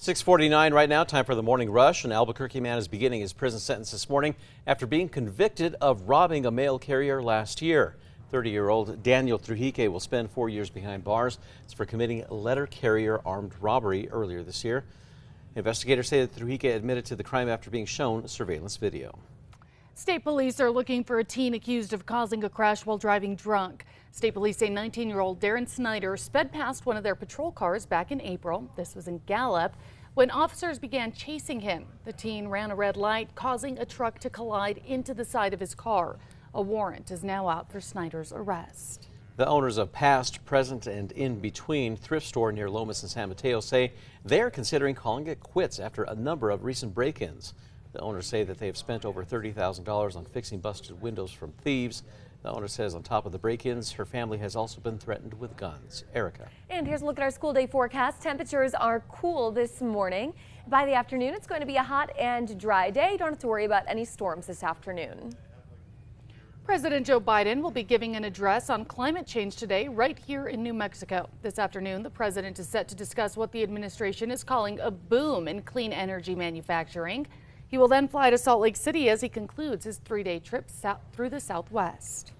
6:49 right now, time for the morning rush. An Albuquerque man is beginning his prison sentence this morning after being convicted of robbing a mail carrier last year. 30-year-old Daniel Trujillo will spend 4 years behind bars. It's for committing letter carrier armed robbery earlier this year. Investigators say that Trujillo admitted to the crime after being shown surveillance video. State police are looking for a teen accused of causing a crash while driving drunk. State police say 19-year-old Darren Snyder sped past one of their patrol cars back in April. This was in Gallup when officers began chasing him. The teen ran a red light, causing a truck to collide into the side of his car. A warrant is now out for Snyder's arrest. The owners of Past, Present, and In Between thrift store near Lomas and San Mateo say they are considering calling it quits after a number of recent break-ins. The owners say that they have spent over $30,000 on fixing busted windows from thieves. The owner says on top of the break-ins, her family has also been threatened with guns. Erica. And here's a look at our school day forecast. Temperatures are cool this morning. By the afternoon, it's going to be a hot and dry day. Don't have to worry about any storms this afternoon. President Joe Biden will be giving an address on climate change today right here in New Mexico. This afternoon, the president is set to discuss what the administration is calling a boom in clean energy manufacturing. He will then fly to Salt Lake City as he concludes his 3-day trip through the Southwest.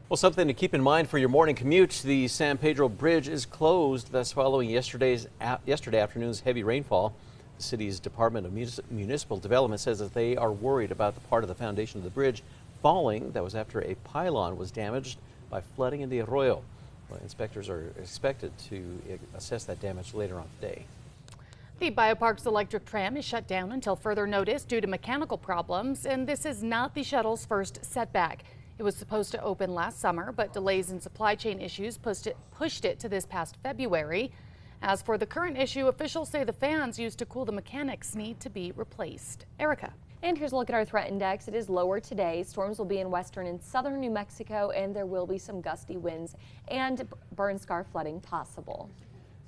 Well, something to keep in mind for your morning commute. The San Pedro Bridge is closed. That's following yesterday afternoon's heavy rainfall. The city's Department of Municipal Development says that they are worried about the part of the foundation of the bridge falling. That was after a pylon was damaged by flooding in the arroyo. Well, inspectors are expected to assess that damage later on today. The Biopark's electric tram is shut down until further notice due to mechanical problems, and this is not the shuttle's first setback. It was supposed to open last summer, but delays in supply chain issues pushed it to this past February. As for the current issue, officials say the fans used to cool the mechanics need to be replaced. Erica. And here's a look at our threat index. It is lower today. Storms will be in western and southern New Mexico, and there will be some gusty winds and burn scar flooding possible.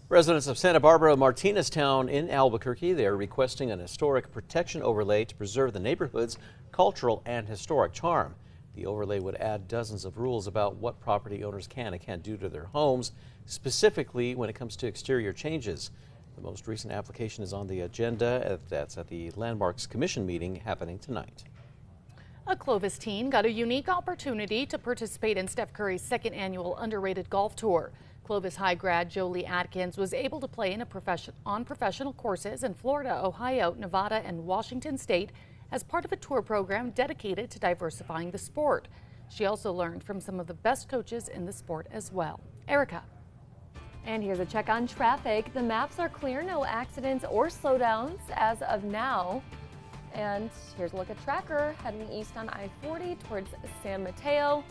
Residents of Santa Barbara Martineztown in Albuquerque, they are requesting an historic protection overlay to preserve the neighborhood's cultural and historic charm. The overlay would add dozens of rules about what property owners can and can't do to their homes, specifically when it comes to exterior changes. The most recent application is on the agenda. That's at the Landmarks Commission meeting happening tonight. A Clovis teen got a unique opportunity to participate in Steph Curry's second annual underrated golf tour. Clovis High grad Jolie Atkins was able to play on professional courses in Florida, Ohio, Nevada, and Washington State as part of a tour program dedicated to diversifying the sport. She also learned from some of the best coaches in the sport as well. Erica. And here's a check on traffic. The maps are clear, no accidents or slowdowns as of now. And here's a look at Tracker heading east on I-40 towards San Mateo.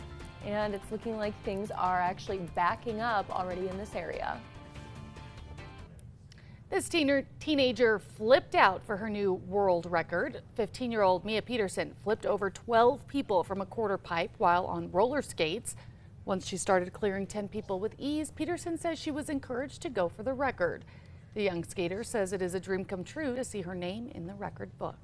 And it's looking like things are actually backing up already in this area. This teenager flipped out for her new world record. 15-year-old Mia Peterson flipped over 12 people from a quarter pipe while on roller skates. Once she started clearing 10 people with ease, Peterson says she was encouraged to go for the record. The young skater says it is a dream come true to see her name in the record book.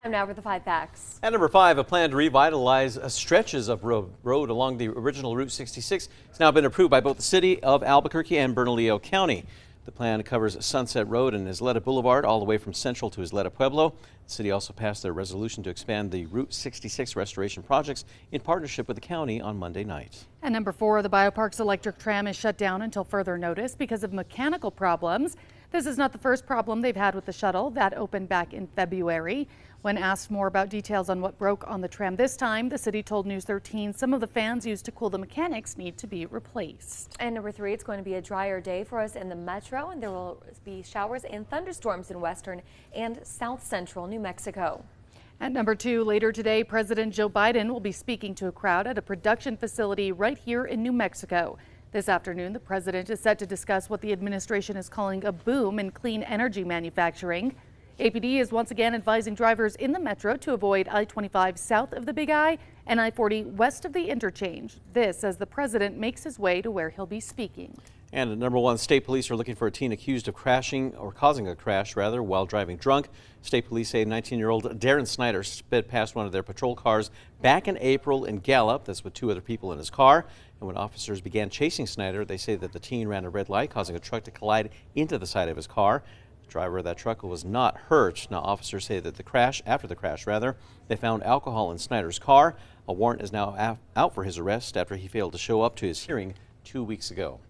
Time now for the 5 facts. At number 5, a plan to revitalize stretches of road along the original Route 66 has now been approved by both the city of Albuquerque and Bernalillo County. The plan covers Sunset Road and Isleta Boulevard all the way from Central to Isleta Pueblo. The city also passed their resolution to expand the Route 66 restoration projects in partnership with the county on Monday night. At number 4, the Biopark's electric tram is shut down until further notice because of mechanical problems. This is not the first problem they've had with the shuttle. That opened back in February. When asked more about details on what broke on the tram this time, the city told News 13 some of the fans used to cool the mechanics need to be replaced. And number 3, it's going to be a drier day for us in the metro, and there will be showers and thunderstorms in western and south central New Mexico. At number 2, later today, President Joe Biden will be speaking to a crowd at a production facility right here in New Mexico. This afternoon, the president is set to discuss what the administration is calling a boom in clean energy manufacturing. APD is once again advising drivers in the metro to avoid I-25 south of the Big I and I-40 west of the interchange. This as the president makes his way to where he'll be speaking. And at number 1, state police are looking for a teen accused of crashing or causing a crash while driving drunk. State police say 19-year-old Darren Snyder sped past one of their patrol cars back in April in Gallup. That's with 2 other people in his car. And when officers began chasing Snyder, they say that the teen ran a red light, causing a truck to collide into the side of his car. The driver of that truck was not hurt. Now, officers say that after the crash, they found alcohol in Snyder's car. A warrant is now out for his arrest after he failed to show up to his hearing 2 weeks ago.